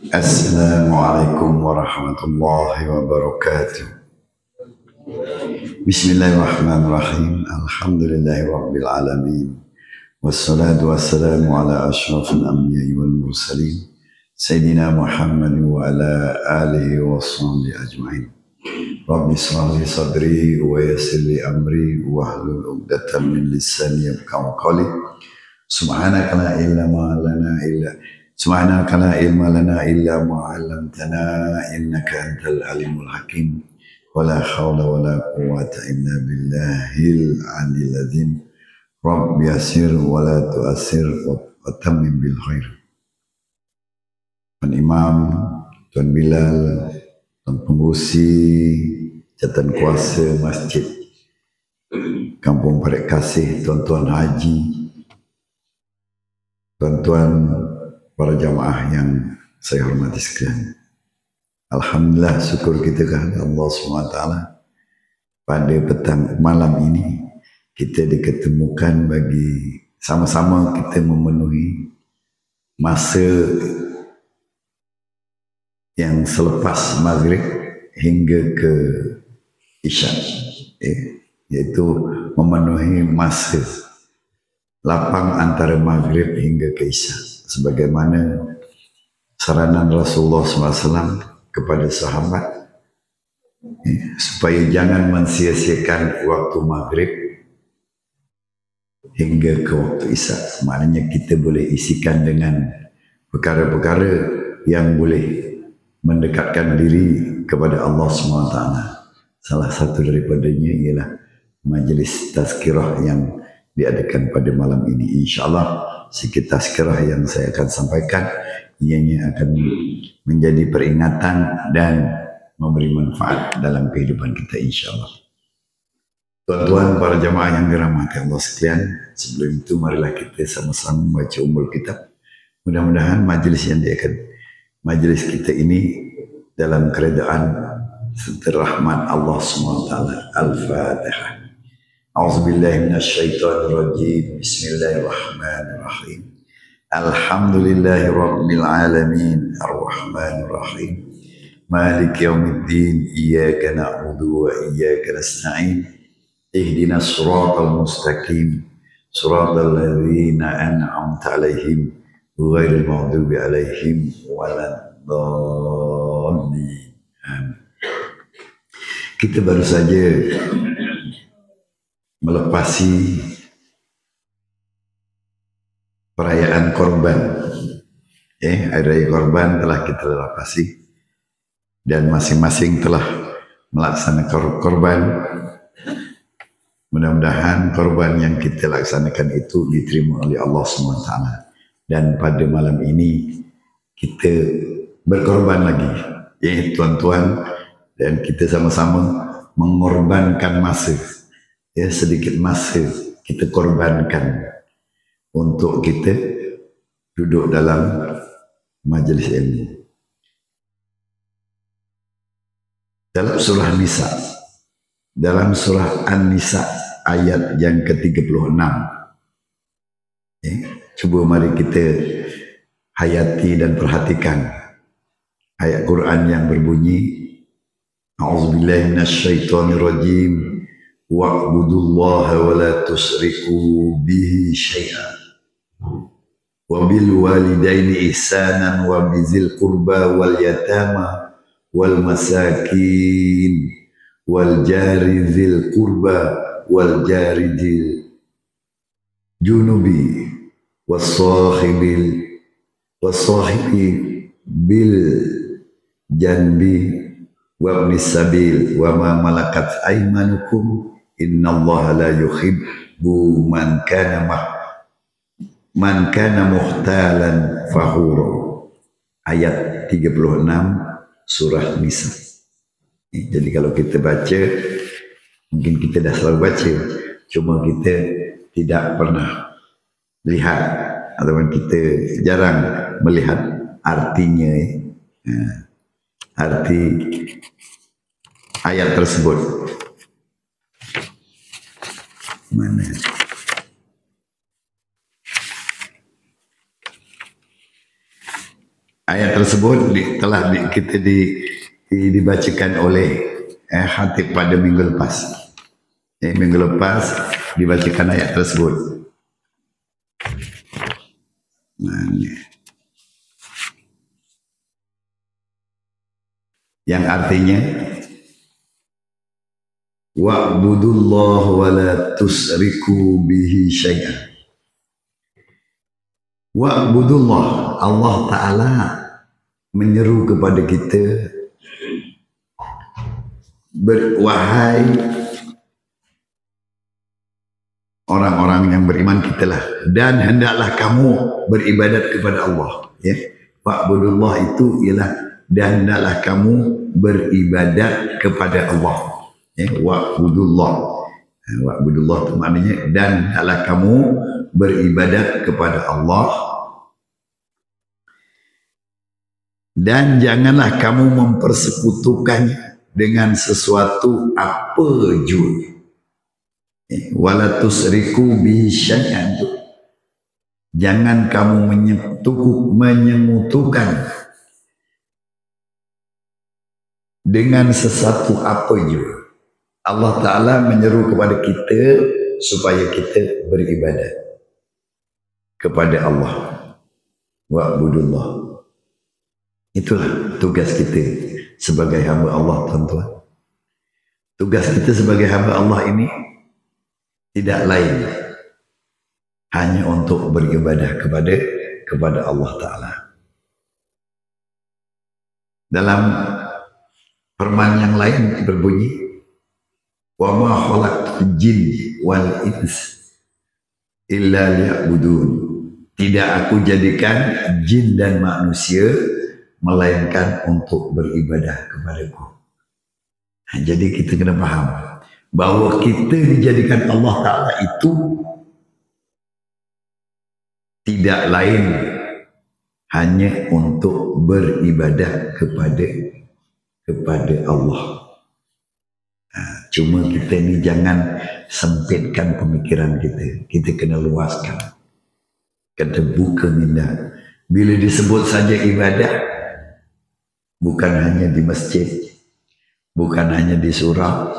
Assalamualaikum warahmatullahi wabarakatuh. Bismillahirrahmanirrahim. Alhamdulillahi rabbil alamin. Wassalatu wassalamu ala ashrafil anbiya'i wal mursalin. Sayyidina Muhammad wa ala alihi wa sahbihi ajma'in. Rabbi shrah li sadri wa yassir li amri wahlul 'uqdatam min lisani yafqahu qawli. Subhanaka la ilma lana illa ma 'allamtana innaka antal alimul hakim. Wala haula wala quwwata illa billahil aliyil azim. Rabbi yassir wala tu'assir wa tammim bil khair. Tuan Imam, Tuan Bilal, Tuan Pengurusi, Jatan Kuasa Masjid Kampung Parit Kasih, Tuan-tuan Haji, tuan-tuan para jamaah yang saya hormati sekalian. Alhamdulillah, syukur kita kepada Allah SWT. Pada petang malam ini kita diketemukan bagi sama-sama kita memenuhi masa yang selepas maghrib hingga ke isya, iaitu memenuhi masa lapang antara maghrib hingga ke isya, sebagaimana saranan Rasulullah SAW kepada sahabat, supaya jangan mensia-siakan waktu maghrib hingga ke waktu isya. Maknanya kita boleh isikan dengan perkara-perkara yang boleh mendekatkan diri kepada Allah SWT. Salah satu daripadanya ialah majlis tazkirah yang diadakan pada malam ini. InsyaAllah sikit tazkirah yang saya akan sampaikan ianya akan menjadi peringatan dan memberi manfaat dalam kehidupan kita, insyaAllah. Tuan-tuan para jamaah yang dirahmati Allah sekalian, sebelum itu marilah kita sama-sama membaca ummul kitab. Mudah-mudahan majlis kita ini dalam keredaan serta rahmat Allah SWT. Al-Fatihah. A'udzubillahi minasyaitonirrajim. Bismillahirrahmanirrahim. Alhamdulillahi rabbil alamin. Ar-Rahmanirrahim. Maliki yaumiddin. Iyyaka na'budu wa iyyaka nasta'in. Ihdinas siratal mustaqim. Siratal ladzina an'amta 'alaihim ghairil maghdubi 'alaihim waladdallin. Kita baru saja melepasi perayaan korban. Hari raya korban telah kita lepasi dan masing-masing telah melaksanakan korban. Mudah-mudahan korban yang kita laksanakan itu diterima oleh Allah SWT. Dan pada malam ini kita berkorban lagi, tuan-tuan, dan kita sama-sama mengorbankan masa. Sedikit masa kita korbankan untuk kita duduk dalam majlis ilmu. Dalam surah Nisa, dalam surah An-Nisa ayat yang ke-36, coba mari kita hayati dan perhatikan ayat Quran yang berbunyi, A'udzubillahi minasyaitonirrajim. Wa'budullaha wa la tusriku bihi syai'an wa bil walidaini ihsanan wa bizil qurba wal yatama wal masakin wal jari dzil qurba wal jari dzil junubi was sahibi bil janbi wa ibnis sabil wa ma malakat aymanukum innallaha la yuhibbu man kana mukhtalan fakhura. Ayat 36 surah Nisa. Jadi kalau kita baca, mungkin kita dah selalu baca, cuma kita tidak pernah lihat ataupun kita jarang melihat artinya, arti ayat tersebut. Mana? Ayat tersebut kita dibacakan oleh khatib pada minggu lepas. Minggu lepas dibacakan ayat tersebut. Yang artinya wa'budullah wa la tusriku bihi syai'an. Wa'budullah, Allah Ta'ala menyeru kepada kita, wahai orang-orang yang beriman kitalah, dan hendaklah kamu beribadat kepada Allah. Ya, wa'budullah itu ialah dan hendaklah kamu beribadat kepada Allah. Ya, wa'budullah. Wa'budullah itu maknanya dan hendaklah kamu beribadat kepada Allah, dan janganlah kamu mempersekutukannya dengan sesuatu apa jua. Wala tusriku bihi syai'an, jangan kamu menyekutukan dengan sesuatu apa jua. Allah Ta'ala menyeru kepada kita supaya kita beribadat kepada Allah. Wa'budullah. Itulah tugas kita sebagai hamba Allah, tuan-tuan. Tugas kita sebagai hamba Allah ini tidak lain hanya untuk beribadah kepada Allah Ta'ala. Dalam firman yang lain berbunyi, wa ma khalaqtul jinni wal ins illa liya'budun. Tidak aku jadikan jin dan manusia melainkan untuk beribadah kepadaku. Jadi kita kena faham bahawa kita dijadikan Allah Ta'ala itu tidak lain hanya untuk beribadah kepada Allah. Cuma kita ni jangan sempitkan pemikiran kita. Kita kena luaskan. Kena buka minda. Bila disebut saja ibadah, bukan hanya di masjid, bukan hanya di surau,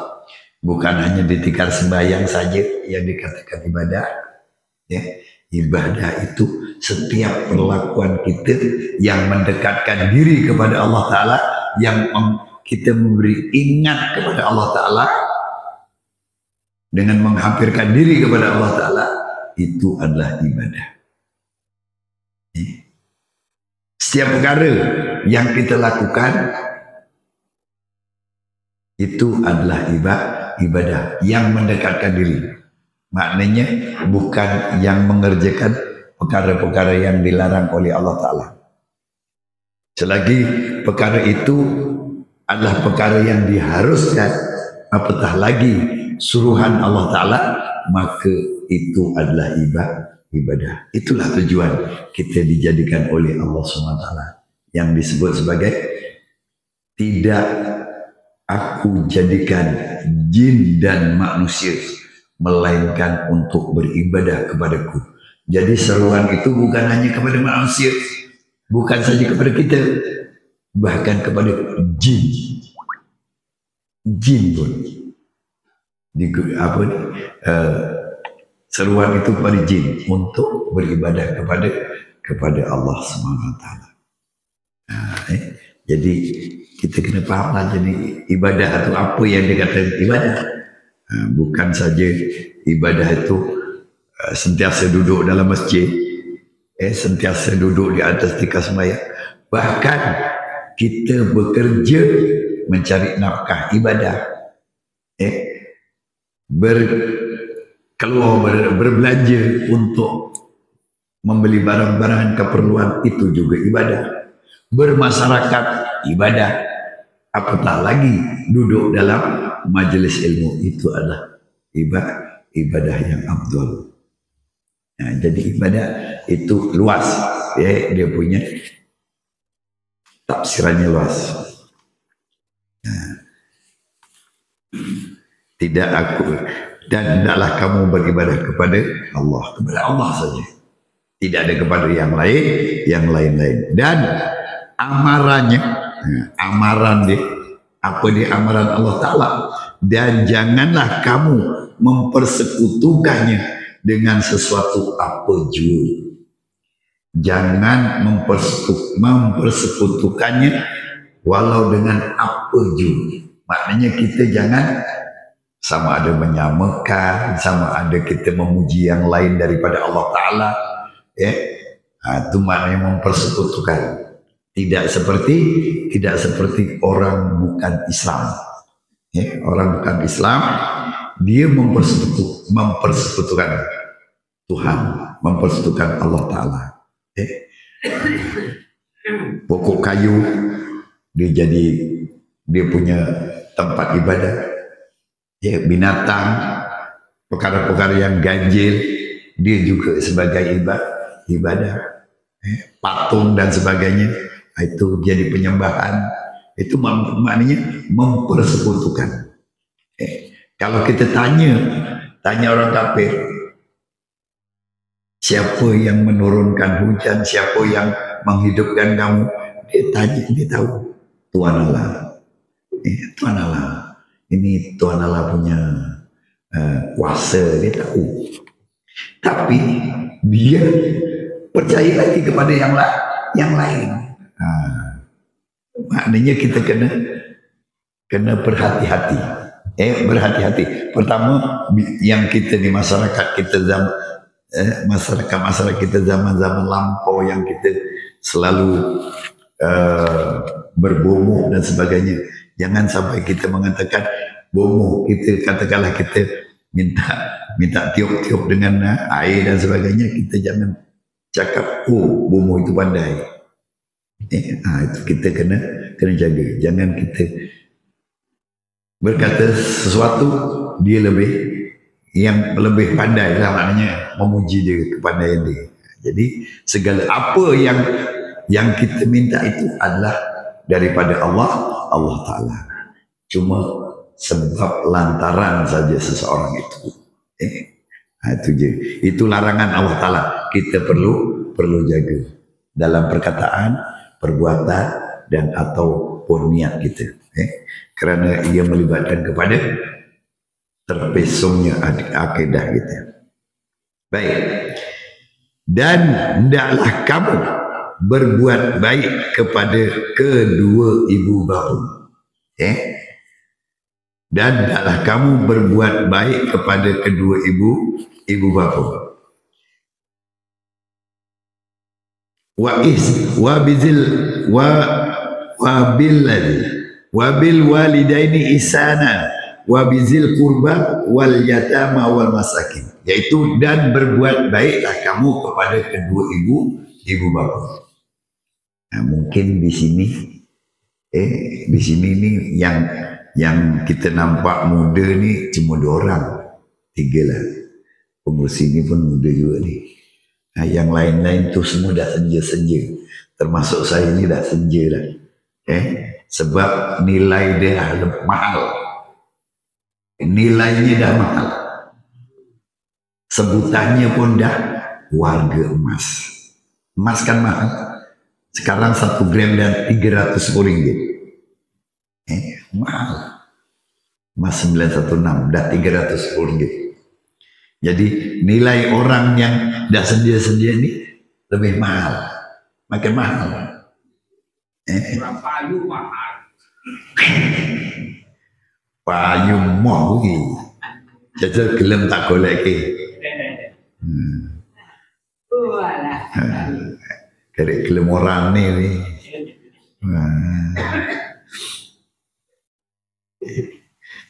bukan hanya di tikar sembahyang saja yang dikatakan ibadah. Ya, ibadah itu setiap perlakuan kita yang mendekatkan diri kepada Allah Ta'ala, yang kita memberi ingat kepada Allah Ta'ala dengan menghampirkan diri kepada Allah Ta'ala, itu adalah ibadah. Setiap perkara yang kita lakukan itu adalah ibadah yang mendekatkan diri. Maknanya bukan yang mengerjakan perkara-perkara yang dilarang oleh Allah Ta'ala. Selagi perkara itu adalah perkara yang diharuskan, apatah lagi suruhan Allah Ta'ala, maka itu adalah ibadah. Itulah tujuan kita dijadikan oleh Allah SWT, yang disebut sebagai tidak aku jadikan jin dan manusia melainkan untuk beribadah kepadaku. Jadi seruan itu bukan hanya kepada manusia, bukan saja kepada kita, bahkan kepada jin. Jin pun seruan itu kepada jin untuk beribadah kepada Allah SWT. Jadi kita kena fahamlah, jadi ibadah itu apa yang dikatakan ibadah. Bukan saja ibadah itu sentiasa duduk dalam masjid, sentiasa duduk di atas tikar sembahyang. Bahkan kita bekerja mencari nafkah ibadah, berbelanja untuk membeli barang-barang keperluan, itu juga ibadah. Bermasyarakat ibadah. Apatah lagi duduk dalam majelis ilmu, itu adalah ibadah yang afdal. Jadi ibadah itu luas, dia punya tafsirannya luas. Tidak aku, dan hendaklah kamu beribadah kepada Allah saja. Tidak ada kepada yang lain-lain. Dan amarannya, amaran dia, apa dia amaran Allah Ta'ala, dan janganlah kamu mempersekutukannya dengan sesuatu apa jua. Jangan mempersekutukannya walau dengan apa jua. Maknanya kita jangan sama ada menyamakan, sama ada kita memuji yang lain daripada Allah Ta'ala, ya. Itu maknanya mempersekutukan. Tidak seperti orang bukan Islam, ya. Orang bukan Islam dia mempersekutukan Tuhan, mempersekutukan Allah Ta'ala. Pokok kayu dia punya tempat ibadah, ya. Binatang, perkara-perkara yang ganjil dia juga sebagai ibadah, patung dan sebagainya, itu jadi penyembahan. Itu maknanya mempersekutukan. Kalau kita tanya orang kafir, siapa yang menurunkan hujan, siapa yang menghidupkan kamu, dia tahu, Tuhan Allah. Tuhan Allah. Ini Tuhan Allah punya kuasa, dia tahu. Tapi dia percaya lagi kepada yang lain. Maknanya kita kena berhati-hati. Berhati-hati. Pertama, yang kita di masyarakat kita masyarakat kita zaman-zaman lampau yang kita selalu berbomoh dan sebagainya. Jangan sampai kita mengatakan bomoh, kita katakanlah kita minta tiup-tiup dengan air dan sebagainya. Kita jangan cakap bomoh itu pandai. Itu kita kena jaga. Jangan kita berkata sesuatu dia yang lebih pandai lah, maknanya memuji dia kepandaian dia. Jadi segala apa yang kita minta itu adalah daripada Allah Ta'ala. Cuma sebab lantaran saja seseorang itu. Itu je. Itu larangan Allah Ta'ala. Kita perlu jaga dalam perkataan, perbuatan, dan ataupun niat kita. Kerana ia melibatkan kepada terpesongnya akidah kita. Baik. Dan hendaklah kamu berbuat baik kepada kedua ibu bapa. Dan hendaklah kamu berbuat baik kepada kedua ibu bapa. Wa bil walidaini ihsana wa bizil qurba wal yatama wal masakin, yaitu dan berbuat baiklah kamu kepada kedua ibu bapa. Mungkin di sini ini yang kita nampak muda ni cuma 2 orang, 3 lah. Pengurusi ni pun muda juga ni. Yang lain-lain tu semua dah senja-senja. Termasuk saya ni dah senja dah. Sebab nilai dia mahal. Nilainya dah mahal. Sebutannya pun dah warga emas. Emas kan mahal. Sekarang 1 gram dan 310 ringgit. Mahal. Emas 916 dah 310 ringgit. Jadi nilai orang yang dah sedia-sedia ni lebih mahal. Makin mahal. Payu mahal. Payu mau lagi. Jajal gelem tak golek ke. Kerek gelem orang ni.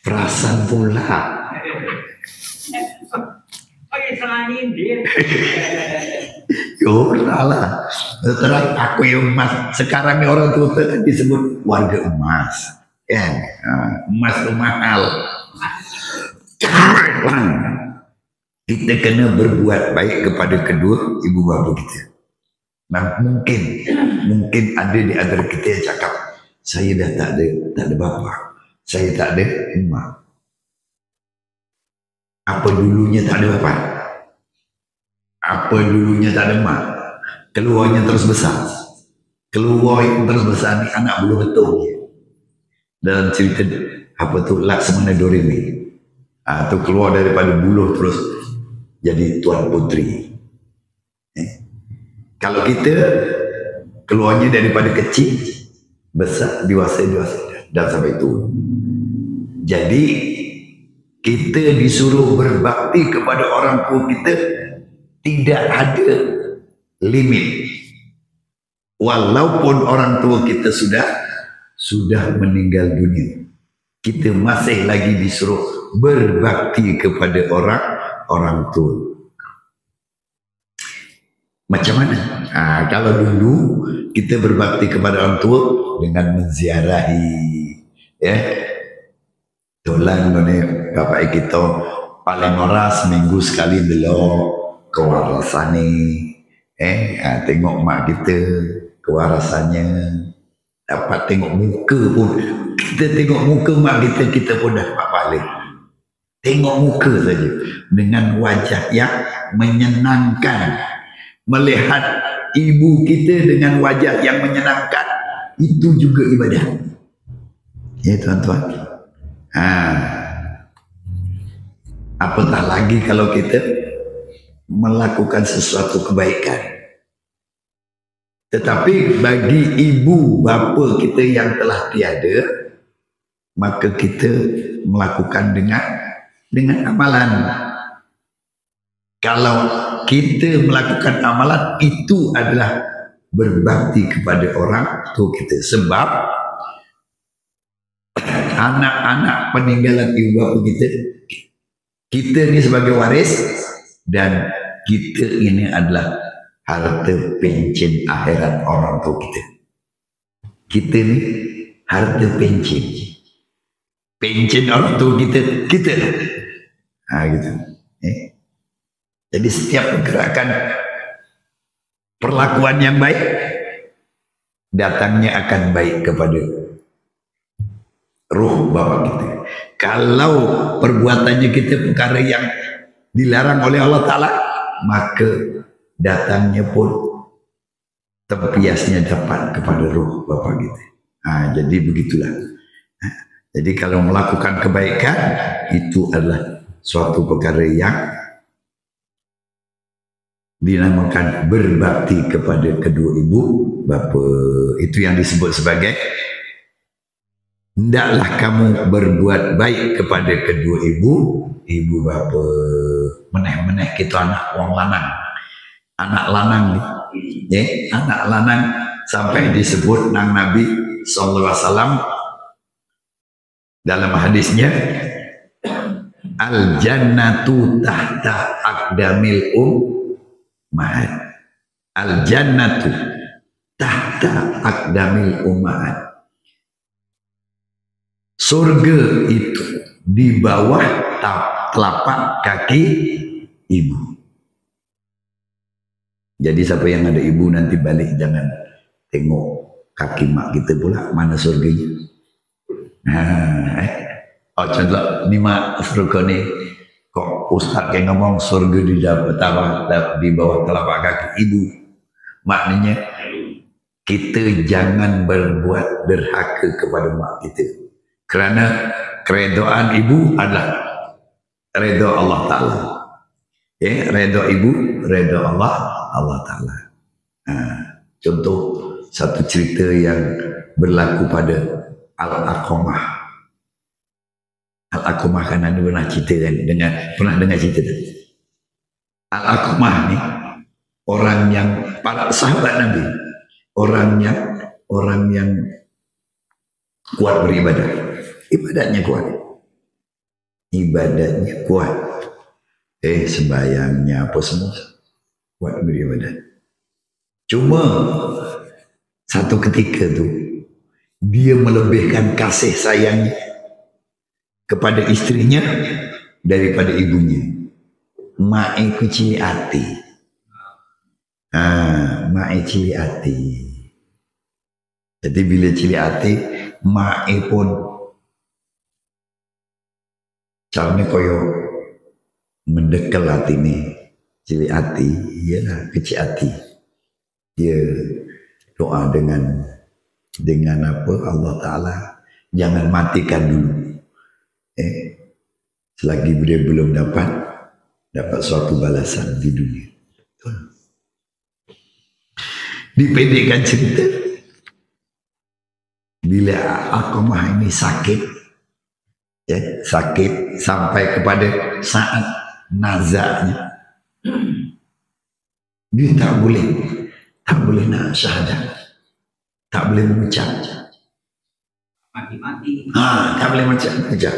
Perasan pula. Yolah. Terus aku yang emas. Sekarang ni orang tua kan disebut warga emas. Emas tu mahal. Kita kena berbuat baik kepada kedua ibu bapa kita. Nah, mungkin ada di antara kita yang cakap, saya dah tak ada bapa, saya tak ada emak. Apa dulunya tak ada bapa? Apa dulunya tak ada emak? Keluarnya terus besar. keluar yang terbesar ni anak bulu betul dia. Dalam cerita apa tu Laksmana Doremi. Tu keluar daripada buluh terus jadi tuan putri. Kalau kita keluarnya daripada kecil, besar, dewasa dan sampai tua. Jadi kita disuruh berbakti kepada orang tua kita tidak ada limit. Walaupun orang tua kita sudah meninggal dunia, kita masih lagi disuruh berbakti kepada orang tua. Macam mana? Kalau dulu kita berbakti kepada orang tua dengan menziarahi, ya, tolan ni bapak kita paling ora seminggu sekali dulu kewarasan ni, tengok mak kita kewarasannya, dapat tengok muka pun, kita tengok muka mak kita pun dah dapat balik. Tengok muka saja dengan wajah yang menyenangkan. Melihat ibu kita dengan wajah yang menyenangkan, itu juga ibadah. Ya tuan-tuan. Apatah lagi kalau kita melakukan sesuatu kebaikan. Tetapi bagi ibu bapa kita yang telah tiada, maka kita melakukan dengan amalan. Kalau kita melakukan amalan, itu adalah berbakti kepada orang tua kita. Sebab anak-anak peninggalan ibu bapa kita ni sebagai waris, dan kita ini adalah harta pencen akhirat orang tua kita. Kita ni harta pencen. Pencen orang tua kita lah. Gitu. Jadi setiap pergerakan perlakuan yang baik, datangnya akan baik kepada roh bapa kita. Kalau perbuatannya kita perkara yang dilarang oleh Allah Ta'ala, maka datangnya pun tempiasnya dapat kepada roh bapa kita. Jadi begitulah. Jadi kalau melakukan kebaikan, itu adalah suatu perkara yang dinamakan berbakti kepada kedua ibu bapa. Itu yang disebut sebagai hendaklah kamu berbuat baik kepada kedua ibu bapa. Meneh-meneh kita anak wong lanang. Anak lanang ni, anak lanang sampai disebut nang Nabi sallallahu alaihi wasallam dalam hadisnya, al jannatu tahta aqdamil ummahat. Al jannatu tahta aqdamil ummahat. Surga itu di bawah telapak kaki ibu. Jadi siapa yang ada ibu nanti balik jangan tengok kaki mak kita pula, mana surganya. Contoh ni mak surga ni, kok ustaz yang ngomong surga di bawah telapak kaki ibu. Maknanya kita jangan berbuat derhaka kepada mak kita. Kerana keredoan ibu adalah redha Allah Ta'ala. Redha ibu, redha Allah Ta'ala. Contoh satu cerita yang berlaku pada Al-Aqamah. Al-Aqamah kan ada pernah cerita kan? Pernah dengar cerita tak? Al-Aqamah ni orang yang para sahabat Nabi, orang yang kuat beribadah. Ibadahnya kuat. Sembayangnya apa semua kuat beribadah. Cuma satu ketika tu dia melebihkan kasih sayangnya kepada istrinya daripada ibunya. Mak ku cili hati. Mak cili hati. Jadi bila cili hati, mak pun caranya koyo mendekel hati ni, cilik hati, iyalah kecil hati. Dia doa dengan apa Allah Ta'ala jangan matikan dulu. Selagi dia belum dapat suatu balasan di dunia. Dipendekkan cerita, bila Alqamah ini sakit, sakit sampai kepada saat nazaknya, dia tak boleh nak syahadat, tak boleh mengucap, mati. Tak boleh mengucap.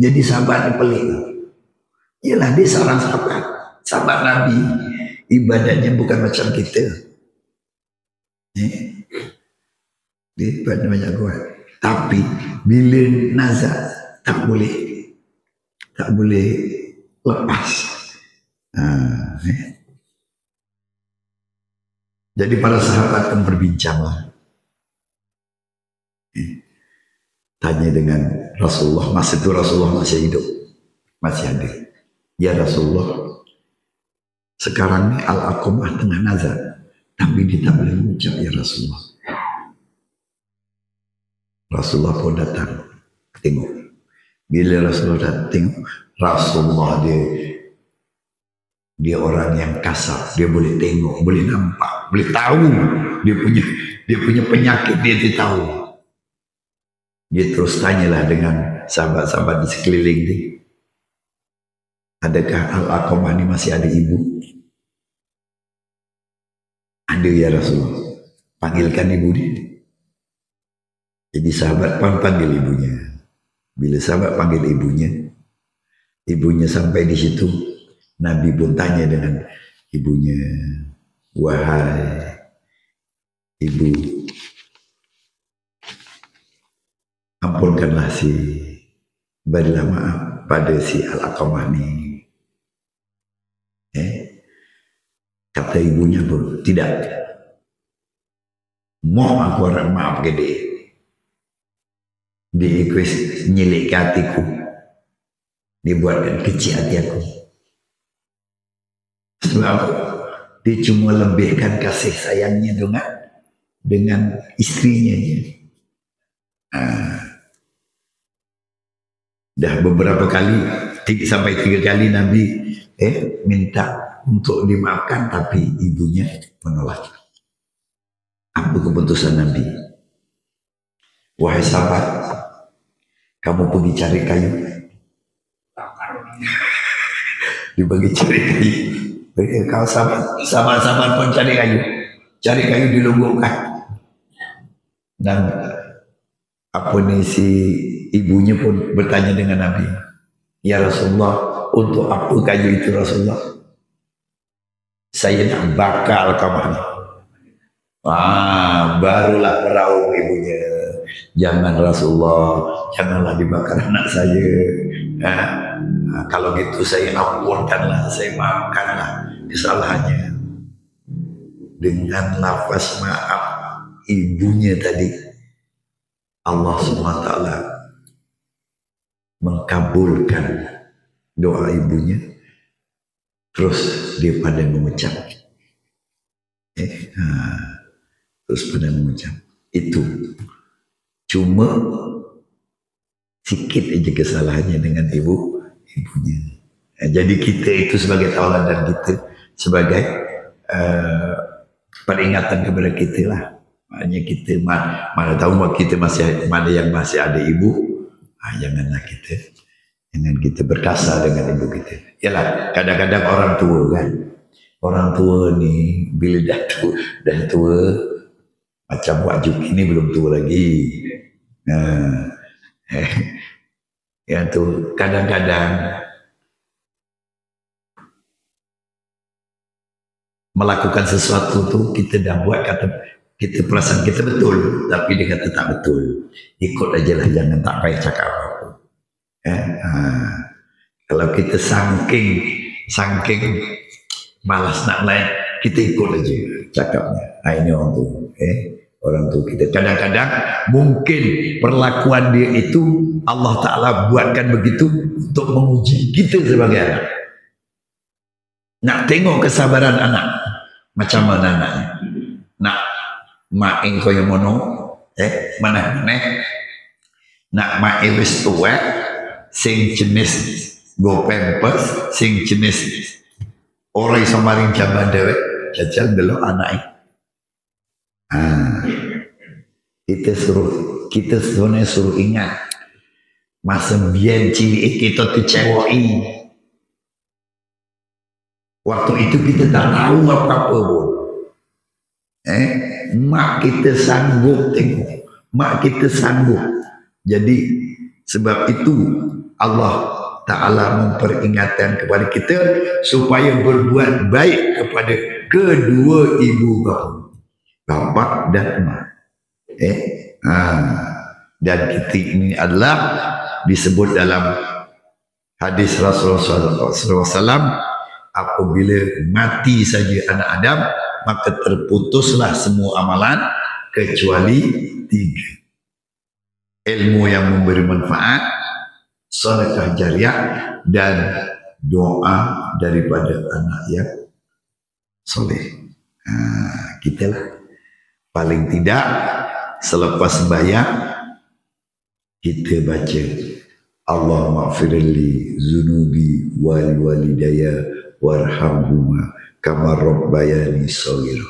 Jadi sahabat pelik. Ialah dia seorang sahabat Nabi, ibadahnya bukan macam kita. Dia ibadah banyak kuat. Tapi bila nazar tak boleh lepas. Jadi para sahabat kan berbincanglah. Tanya dengan Rasulullah, masa itu Rasulullah masih hidup, masih ada. Ya Rasulullah, sekarang ni Al-Alqamah tengah nazar, tapi dia tak boleh mengucap ya Rasulullah. Rasulullah pun datang tengok. Bila Rasulullah datang tengok, Rasulullah dia orang yang kasar, dia boleh tengok, boleh nampak, boleh tahu dia punya penyakit, dia tahu. Dia terus tanyalah dengan sahabat-sahabat di sekeliling dia, adakah Al-Alqamah ini masih ada ibu? Ada ya Rasulullah. Panggilkan ibu dia. Jadi sahabat panggil ibunya. Bila sahabat panggil ibunya sampai di situ, Nabi pun tanya dengan ibunya, wahai ibu, ampunkanlah berilah maaf pada si Al-Alqamah ni. Kata ibunya pun, tidak. Mohon aku orang maaf ke dia. Dia nyelik ke hatiku. Dia buatkan kecil hati aku. Sebab dia cuma lebihkan kasih sayangnya dengan istrinya. Dah beberapa kali, 3 kali Nabi minta untuk dimaafkan, tapi ibunya menolak. Apa keputusan Nabi? Wahai sahabat, kamu pergi cari kayu. Dibagi cari kayu. Kau sahabat pun cari kayu dilunggukkan. Dan apa ni, si ibunya pun bertanya dengan Nabi, ya Rasulullah, untuk apa kayu itu Rasulullah? Saya nak bakar Alqamah ni. Barulah meraup ibunya, jangan Rasulullah, janganlah dibakar anak saya. Kalau gitu saya ampunkanlah, saya maafkanlah kesalahannya. Dengan lafaz maaf ibunya tadi, Allah SWT mengkabulkan doa ibunya. Terus dia pada mengucap, terus pada mengucap. Itu cuma sikit aja kesalahannya dengan ibunya. Jadi kita itu sebagai tauladan kita, sebagai peringatan kepada kita lah. Maknanya kita mana tahu kita mana yang masih ada ibu, jangan kita berkasar dengan ibu kita. Yalah, kadang-kadang orang tua kan, orang tua ni bila dah tua macam Wak Juki ni belum tua lagi. Ya tu kadang-kadang melakukan sesuatu tu kita dah buat, kita perasaan kita betul, tapi dia kata tak betul. Ikut aja lah, jangan tak payah cakap apa-apa. Kalau kita saking malas nak lain, kita ikut aja cakapnya. Ini orang tu, orang tu kita. Kadang-kadang mungkin perlakuan dia itu Allah Ta'ala buatkan begitu untuk menguji kita sebagai anak. Nak tengok kesabaran anak, macam mana anaknya. mak kaya mono mana nak mak wis tuwek sing jenis go pempes sing jenis ora iso maring jaman dewek jajal delok anake. Kita suruh ingat masa biyen cilik kita dicewoki. Waktu itu kita tak tahu apa-apa pun. Mak kita sanggup tengok, mak kita sanggup. Jadi sebab itu Allah Ta'ala memperingatkan kepada kita supaya berbuat baik kepada kedua ibu bapa dan emak. Dan kita ini adalah disebut dalam hadis Rasulullah SAW, apabila mati saja anak Adam maka terputuslah semua amalan kecuali 3: ilmu yang memberi manfaat, sedekah jariah, dan doa daripada anak yang soleh. Kita lah paling tidak selepas sembahyang kita baca Allahumma firli zunubi wali walidayya warhamhuma kama rabbayani shaghira.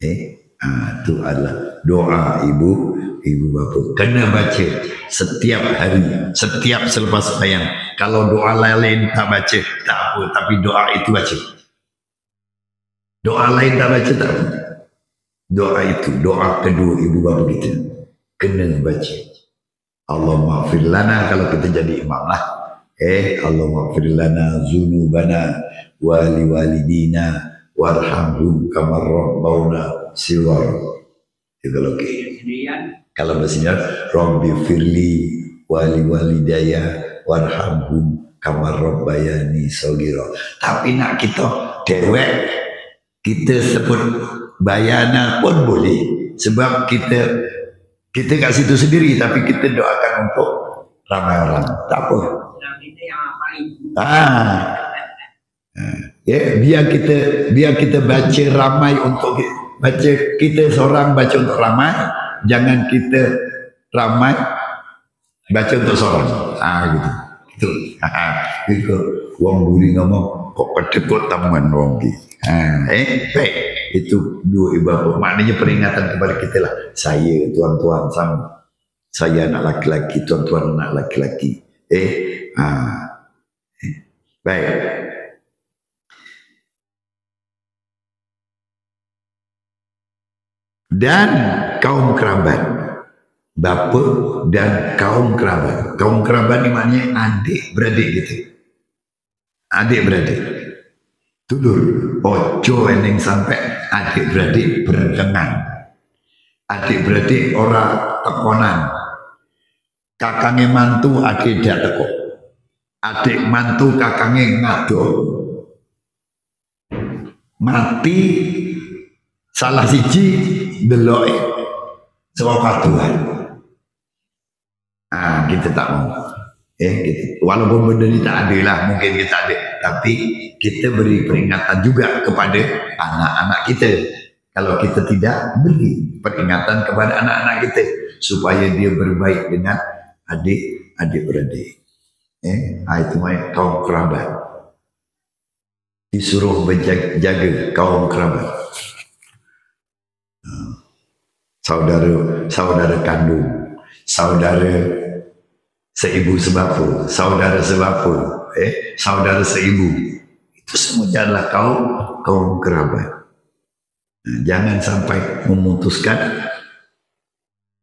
Itu adalah doa ibu bapa. Kena baca setiap hari, setiap selepas sembahyang. Kalau doa lain tak baca, tak apa. Tapi doa itu baca. Doa lain tak baca, tak apa. Doa itu, doa kedua ibu bapa kita kena baca. Allahumma fir lana, kalau kita jadi imam lah. Allahumma fir lana zunubana wali walidina warhamhum kama rabbawna shighara. Itu kalau bahasanya Rabbi firli wali walidayya warhamhum kama rabbayani shaghira. Tapi nak kita dewek kita sebut bayana pun boleh, sebab kita kat situ sendiri, tapi kita doakan untuk ramai orang. Tak apa. Biar kita baca ramai untuk baca, kita seorang baca untuk ramai, jangan kita ramai baca untuk seorang. Gitu. Gitu. Wong buri ngomong kok kedekut tamuan wong ki. Baik. Itu dua ibadah. Maknanya peringatan kepada kita lah. Saya tuan-tuan sama. Saya anak laki-laki, tuan-tuan anak laki-laki. Baik. Dan kaum kerabat, bapa dan kaum kerabat. Kaum kerabat ini maknanya adik beradik gitu. Adik beradik. Dulur, ojo ending sampai adik beradik berkenang. Adik beradik ora tekonan. Kakange mantu adik dak teko. Adik mantu kakange ngado. Mati salah siji deloke sebab kaduan. Kita tak mau. Gitu. Walaupun benda ini tak adil lah, mungkin kita adil, tapi kita beri peringatan juga kepada anak-anak kita. Kalau kita tidak beri peringatan kepada anak-anak kita supaya dia berbaik dengan adik beradik. Itu kaum kerabat. Disuruh menjaga kaum kerabat. Saudara kandung, saudara seibu sebapa, saudara sebapa, saudara seibu, itu semuanya adalah kaum kerabat. Jangan sampai memutuskan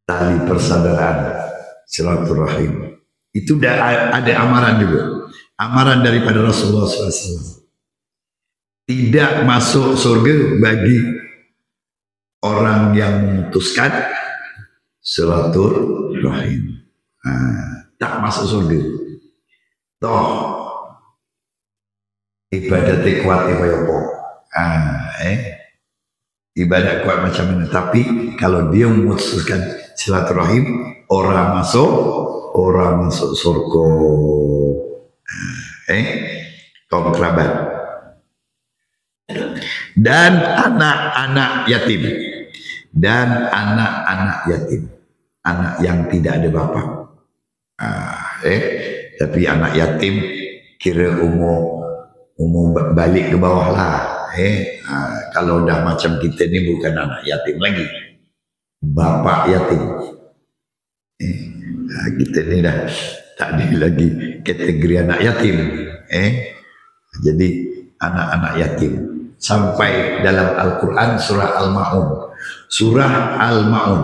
tali persaudaraan, silaturahim. Itu ada amaran juga, amaran daripada Rasulullah SAW. Tidak masuk surga bagi orang yang memutuskan silaturahim. Tak masuk surga. Toh ibadat kuat apa? Ibadat kuat macam mana? Tapi kalau dia memutuskan silaturahim, orang masuk surga. Kaum kerabat dan anak-anak yatim. dan anak-anak yatim, anak yang tidak ada bapa. Tapi anak yatim kira umur balik ke bawah lah. Kalau dah macam kita ni bukan anak yatim lagi, bapak yatim. Kita ni dah tak ada lagi kategori anak yatim. Jadi anak-anak yatim sampai dalam Al-Quran surah Al-Ma'un. Surah Al-Ma'un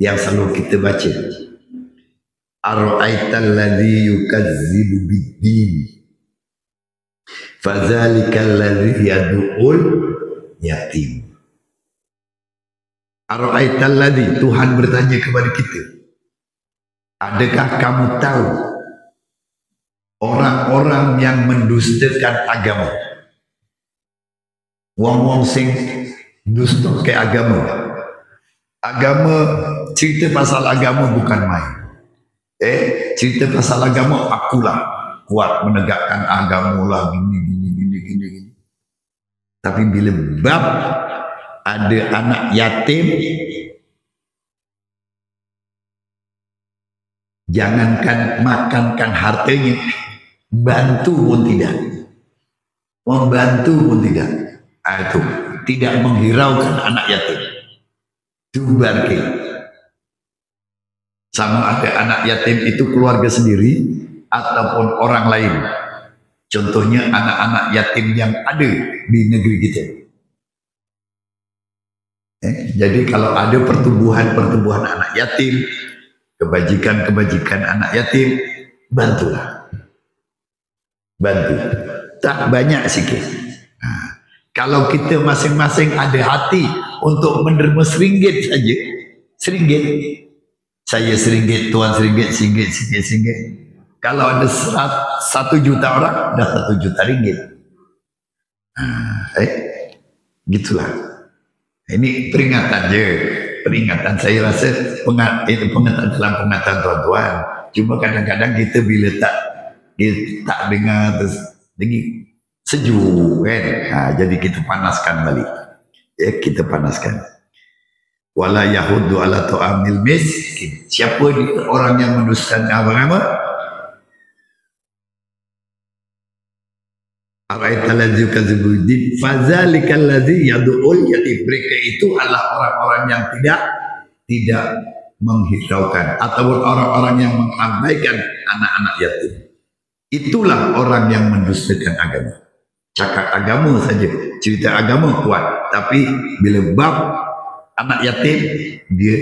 yang selalu kita baca. Ara'aital ladzi yukazzibu bid-din fadzalikal ladzi yad'ul yatim. Ara'aital ladzi, Tuhan bertanya kepada kita, adakah kamu tahu orang-orang yang mendustakan agama? Wong-wong sing dusta ke agama. Agama, cerita pasal agama bukan main. Cerita pasal agama akulah kuat menegakkan agama lah gini. Tapi bila bab ada anak yatim, jangankan makankan hartanya, bantu pun tidak, membantu pun tidak. Itu tidak menghiraukan anak yatim. Tubarke. Sama ada anak yatim itu keluarga sendiri ataupun orang lain. Contohnya anak-anak yatim yang ada di negeri kita. Jadi kalau ada pertumbuhan anak yatim, kebajikan anak yatim, bantulah. Bantu. Tak banyak sikit. Kalau kita masing-masing ada hati untuk menerima RM1 saja, RM1, saya RM1, tuan RM1, kalau ada 1 juta orang, dah RM1 juta. Gitulah. Ini peringatan je. Peringatan, saya rasa itu pengetahuan dalam pengetahuan tuan-tuan. Cuma kadang-kadang kita bila kita tak dengar terus sejuk kan. Jadi kita panaskan balik. Kita panaskan. Wala yahuddu ala ta'amil miskin. Siapa orang yang mendustakan agama? Ara'aital ladzi yukadzibu bid-din fadzalikal ladzi yad'ul yatim. Mereka itu adalah orang-orang yang tidak menghiraukan ataupun orang-orang yang mengabaikan anak-anak yatim. Itulah orang yang mendustakan agama. Cakap agama saja, cerita agama kuat, tapi bila bab anak yatim dia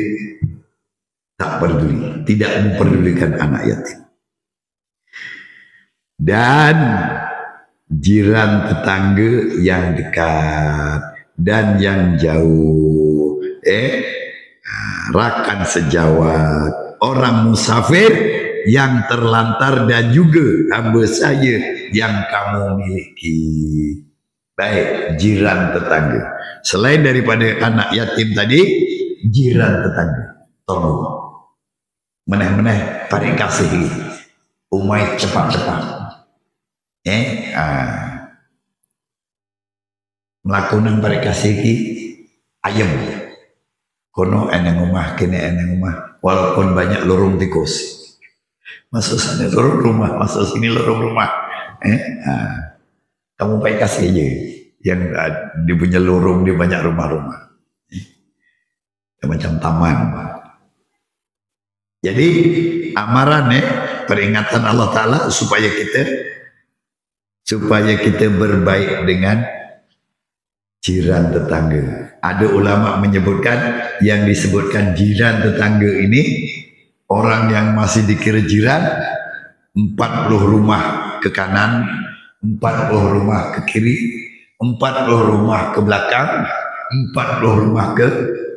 tak peduli, tidak memperdulikan anak yatim. Dan jiran tetangga yang dekat dan yang jauh, rakan sejawat, orang musafir yang terlantar dan juga hamba saya yang kamu miliki. Baik, jiran tetangga. Selain daripada anak yatim tadi, jiran tetangga. Tolong. Meneh-meneh paling kasih. Umai cepat-cepat. Melakukan paling kasih ayam. Kono eneng rumah, kini eneng rumah. Walaupun banyak lorong tikus. Masuk sana lorong rumah, masuk sini lorong rumah. Kamu baik kasih aja. Yang dia punya lorong, dia banyak rumah-rumah. Macam taman. Jadi amaran peringatan Allah Ta'ala supaya kita berbaik dengan jiran tetangga. Ada ulama menyebutkan yang disebutkan jiran tetangga ini orang yang masih dikira jiran 40 rumah ke kanan, 40 rumah ke kiri, 40 rumah ke belakang, 40 rumah ke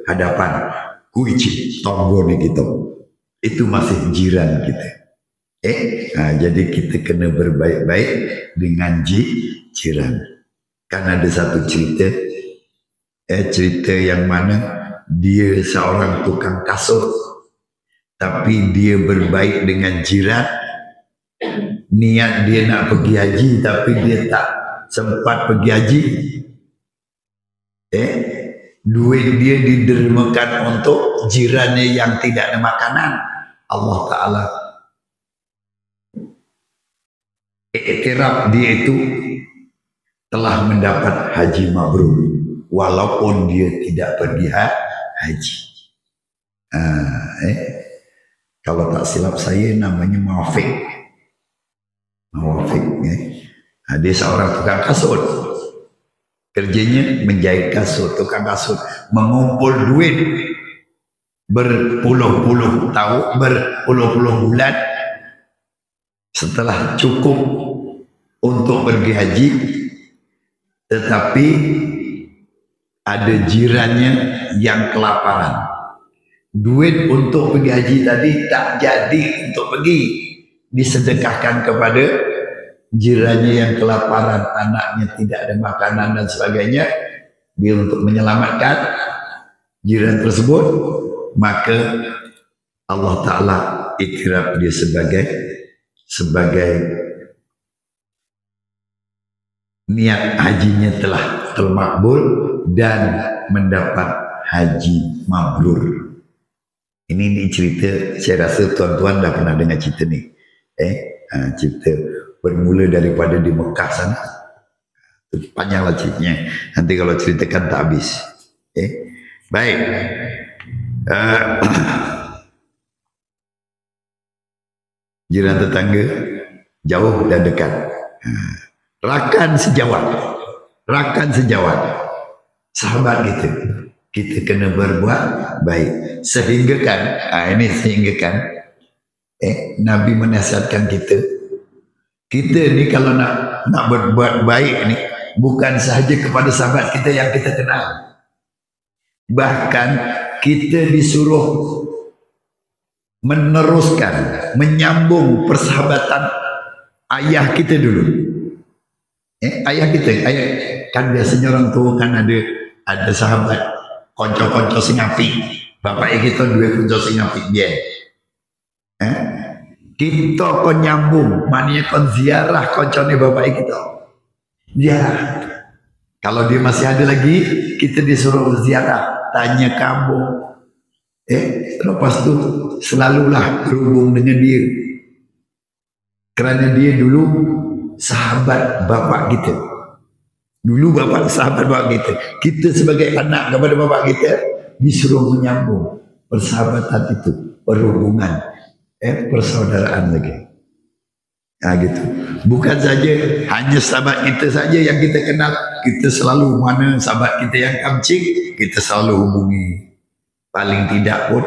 hadapan. Kuici tonggo ni kita. Itu masih jiran kita. Jadi kita kena berbaik-baik dengan jiran. Kan ada satu cerita yang mana dia seorang tukang kasut. Tapi dia berbaik dengan jiran. Niat dia nak pergi haji tapi dia tak sempat pergi haji. duit dia didermakan untuk jirannya yang tidak ada makanan, Allah Ta'ala iktiraf dia itu telah mendapat haji mabrur walaupun dia tidak pergi haji. Kalau tak silap saya namanya Mawafik. Dia seorang tukang kasut. Kerjanya menjahit kasut, tukang kasut, mengumpul duit berpuluh-puluh tahun, berpuluh-puluh bulan. Setelah cukup untuk pergi haji, tetapi ada jirannya yang kelaparan. Duit untuk pergi haji tadi tak jadi untuk pergi, disedekahkan kepada jirannya yang kelaparan, anaknya tidak ada makanan dan sebagainya. Dia untuk menyelamatkan jiran tersebut, maka Allah Ta'ala iktiraf dia sebagai niat hajinya telah termakbul dan mendapat haji mabrur. Ini cerita, saya rasa tuan-tuan dah pernah dengar cerita ni. Cerita bermula daripada di Mekah sana. Panjanglah ceritanya. Nanti kalau ceritakan tak habis. Baik. Jiran tetangga jauh dan dekat. Rakan sejawat. Sahabat kita kena berbuat baik. Sehingga kan Nabi menasihatkan kita ni kalau nak berbuat baik ni bukan sahaja kepada sahabat kita yang kita kenal, bahkan kita disuruh menyambung persahabatan ayah kita dulu. Ayah kan biasanya orang tua kan ada sahabat konco-konco sing apik. Bapak kita dua konco sing apik dia. Kita kon nyambung, maknanya kon ziarah koncone bapak kita. Ziarah. Kalau dia masih ada lagi, kita disuruh ziarah, tanya kampung. Lepas tu selalulah berhubung dengan dia. Kerana dia dulu sahabat bapak kita. Sahabat bapak kita. Kita sebagai anak kepada bapak kita disuruh menyambung persahabatan itu, perhubungan, persaudaraan lagi. Gitu. Bukan saja hanya sahabat kita saja yang kita kenal, kita selalu mana sahabat kita yang kamcing, kita selalu hubungi. Paling tidak pun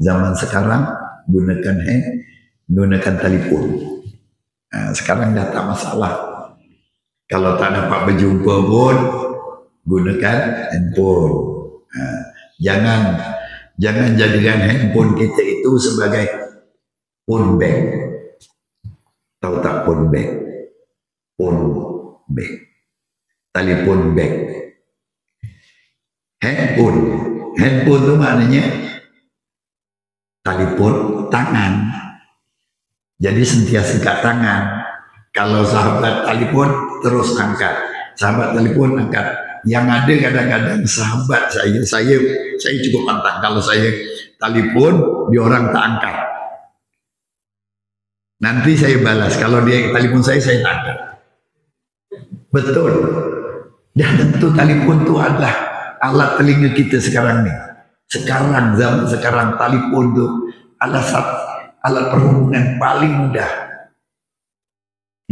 zaman sekarang gunakan telefon. Sekarang dah tak masalah. Kalau tak dapat berjumpa pun gunakan handphone. Jangan jadikan handphone kita itu sebagai phone bag. Tahu tak phone bag? Phone bag. Telepon bag. Handphone itu maknanya telepon tangan. Jadi sentiasa kat tangan. Kalau sahabat telepon terus angkat. Sahabat telepon angkat. Yang ada kadang-kadang sahabat saya cukup pantang. Kalau saya telepon, dia orang tak angkat. Nanti saya balas. Kalau dia telepon saya tak angkat. Betul. Dan tentu telepon itu adalah alat telinga kita sekarang ni. Zaman sekarang telepon itu alat perhubungan paling mudah.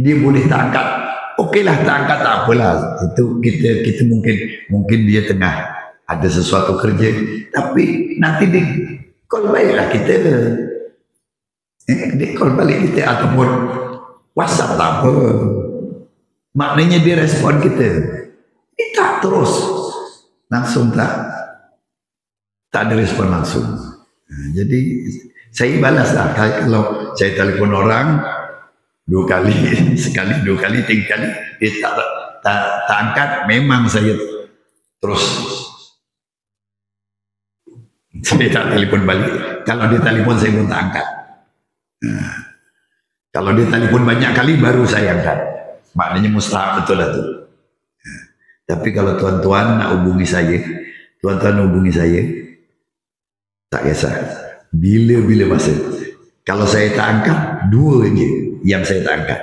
Dia boleh tak angkat. Okeylah tak angkat, tak apalah. Itu kita mungkin dia tengah ada sesuatu kerja, tapi nanti dia call baliklah kita. Dia call balik kita ataupun WhatsApp tak apa. Maknanya dia respon kita. Dia tak terus langsung tak ada respon langsung. Jadi saya balaslah kalau saya telefon orang 2 kali, sekali, 2 kali, 3 kali dia tak angkat, memang saya terus saya tak telefon balik. Kalau dia telefon saya pun tak angkat. Kalau dia telefon banyak kali baru saya angkat. Maknanya mustahak betul lah tu. Tapi kalau tuan-tuan nak hubungi saya, Tuan-tuan hubungi saya, tak kisah. Bila-bila masa. Kalau saya tak angkat, 2 je yang saya tak angkat.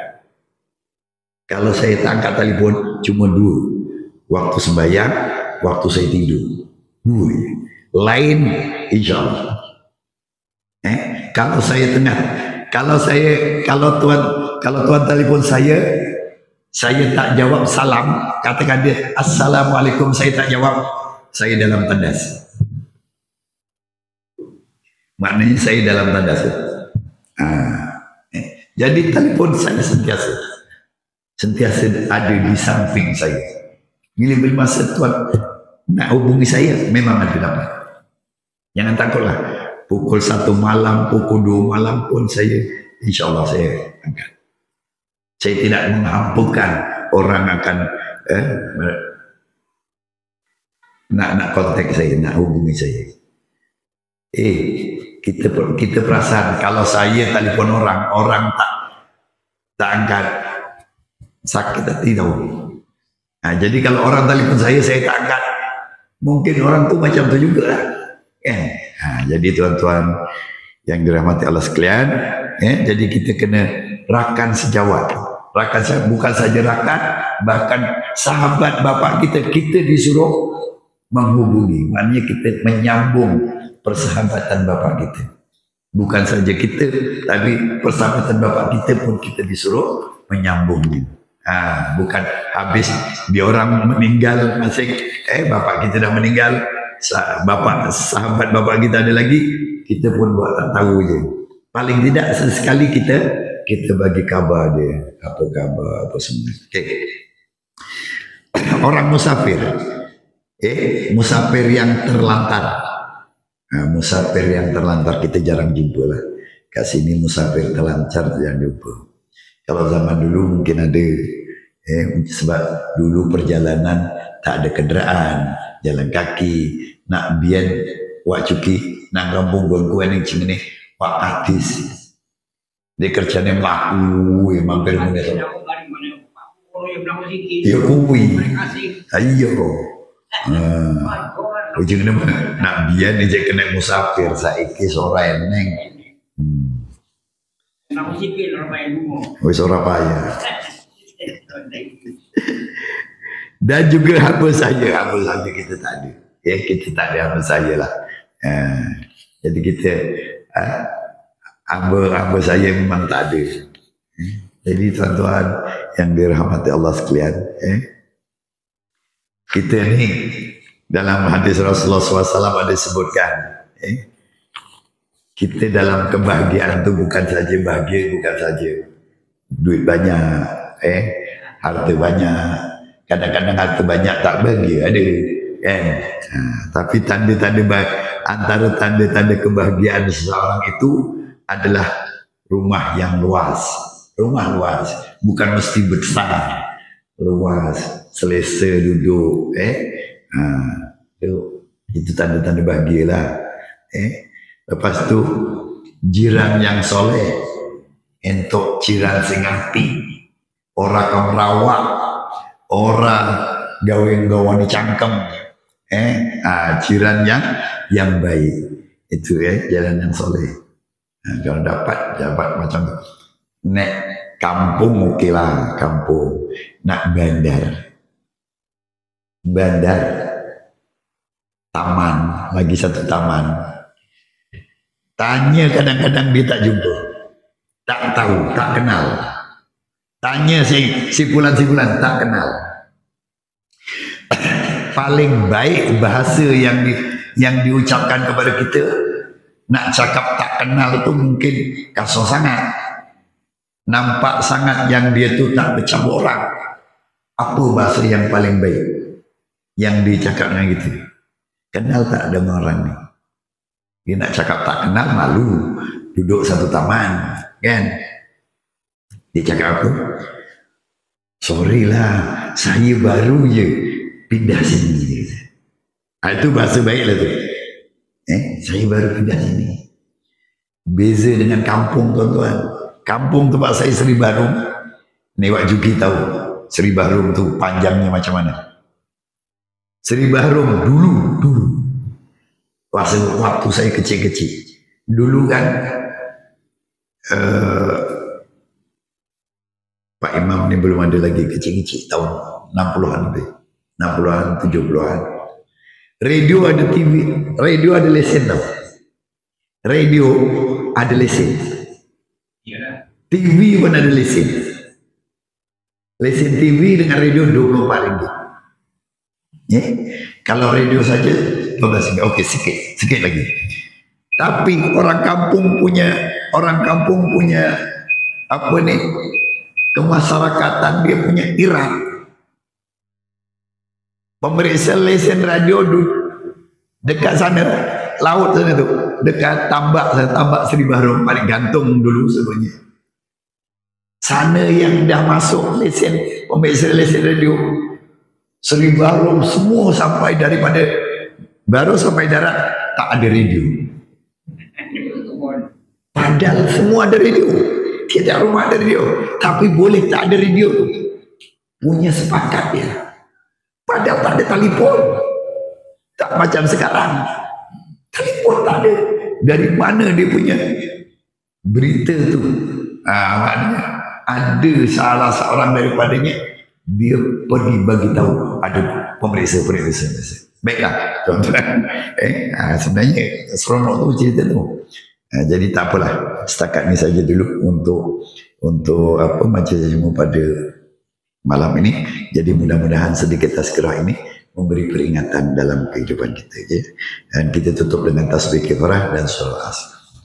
Kalau saya tak angkat telefon, cuma 2. Waktu sembahyang, waktu saya tidur. 2 je. Lain, insyaAllah. Kalau saya tengah, kalau tuan telefon saya tak jawab salam, katakan dia, Assalamualaikum, saya tak jawab, saya dalam tandas. Maknanya saya dalam tandas. Jadi telefon saya sentiasa ada di samping saya. Bila masa tuan nak hubungi saya, memang ada dapat. Jangan takutlah. Pukul 1 malam, pukul 2 malam pun saya, insyaAllah saya angkat. Saya tidak menghampukan orang akan nak kontak saya, nak hubungi saya. Kita perasaan kalau saya telefon orang tak angkat, sakit hati tahu. Jadi kalau orang telefon saya tak angkat, mungkin orang tu macam tu juga lah. Jadi tuan-tuan yang dirahmati Allah sekalian, jadi kita kena rakan sejawat. Bukan saja rakan, bahkan sahabat bapak kita disuruh menghubungi. Maknanya kita menyambung persahabatan bapak kita. Bukan saja kita, tapi persahabatan bapak kita pun kita disuruh menyambungnya. Bukan habis dia orang meninggal masing, bapak kita dah meninggal, sahabat bapak kita ada lagi, kita pun buat tak tahu je. Paling tidak sesekali kita bagi kabar dia, apa khabar, apa semua. Orang musafir, musafir yang terlantar. Musafir yang terlantar kita jarang jumpa lah. Kat sini musafir terlantar jangan jumpa. Kalau zaman dulu mungkin ada, sebab dulu perjalanan tak ada kenderaan, jalan kaki, nak bian wak cuki, nak kampung gua ni cing ni wak artis. Dia kerjanya melaku, mampir mana tu. Ya kui, ayo. Ujung ni nak bian ni je kena musafir, saiki sore neng. Nak musafir orang dulu. Wis ora payah. Dan juga apa saja kita tak ada. Kita tak ada apa saja lah. Jadi kita hamba saya memang tak ada. Jadi tuan-tuan yang dirahmati Allah sekalian, kita ni dalam hadis Rasulullah SAW ada sebutkan, kita dalam kebahagiaan tu bukan saja bahagia, bukan saja duit banyak, harta banyak. Kadang-kadang harta banyak tak bahagia ada, kan? Tapi antara tanda-tanda kebahagiaan seseorang itu adalah rumah yang luas. Rumah luas, bukan mesti besar, luas, selesa duduk, itu tanda-tanda bahagia lah. Lepas tu jiran yang soleh, untuk jiran sing apik, orang kamrawak, orang gawe-gawe cangkem, jiran yang baik, itu jalan yang soleh. Kalau dapat macam tu. Nek kampung okey lah, kampung. Nak bandar, taman, lagi satu taman. Tanya kadang-kadang dia tak jumpa, tak tahu, tak kenal. Tanya si pulan-pulan tak kenal. Paling baik bahasa yang diucapkan kepada kita, nak cakap tak kenal tu mungkin kasar sangat, nampak sangat yang dia tu tak bercampur orang. Apa bahasa yang paling baik yang dicakap dengan gitu? Kenal tak ada orang ni. Dia nak cakap tak kenal, malu. Duduk satu taman, kan? Dia cakap apa? Sorry lah, saya baru je pindah sini. Itu bahasa baik lah tu. Saya baru pindah sini. Beza dengan kampung, tuan-tuan. Kampung tempat saya Seri Barum. Ni Wak Juki tahu Seri Barum tu panjangnya macam mana. Seri Barum dulu waktu saya kecil-kecil. Dulu kan Pak Imam ini belum ada lagi, kecil-kecil, tahun 60-an lebih. 60-an, 70-an. Radio ada TV, radio ada lesen tau. Radio ada lesen. TV pun ada lesen. Lesen TV dengan radio 24 ringgit. Ya? Kalau radio saja 12 ringgit. Oke, sikit lagi. Tapi orang kampung punya apa nih? Kemasyarakatan, dia punya irat. Pemeriksa lesen radio dekat sana, laut sana tu, dekat tambak Seri Baharum, paling gantung dulu sebenarnya. Sana yang dah masuk lesen, pemeriksa lesen radio Seri Baharum semua sampai daripada baru sampai darat tak ada radio. Padahal semua ada radio, tiada rumah ada radio, tapi boleh tak ada radio tu. Punya sepakat dia. Padahal tak ada telefon, tak macam sekarang. Telefon tak ada. Dari mana dia punya berita tu? Maknanya ada salah seorang daripadanya, dia pergi bagi tahu ada pemeriksa. Baiklah tuan-tuan. Sebenarnya seronok tu cerita tu. Jadi tak apalah, setakat ni saja dulu untuk apa majlismu pada malam ini. Jadi mudah-mudahan sedikit tazkirah ini memberi peringatan dalam kehidupan kita, ya. Dan kita tutup dengan tasbih kifarah dan surah As.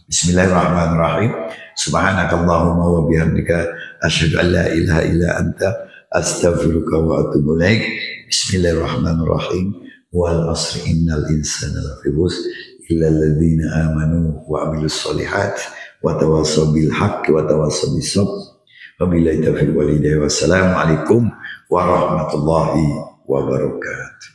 Bismillahirrahmanirrahim. Subhanakallahumma wa bihamdika asyhadu an la ilaha illa anta astaghfiruka wa atubu ilaik. Bismillahirrahmanirrahim. Wal asri innal insana lafi khusr illa alladhina amanu wa amilus solihat wa tawassaw bil haqqi wa tawassaw bis sabr. Wabillahi taufiq wal hidayah. Wassalamualaikum warahmatullahi wabarakatuh.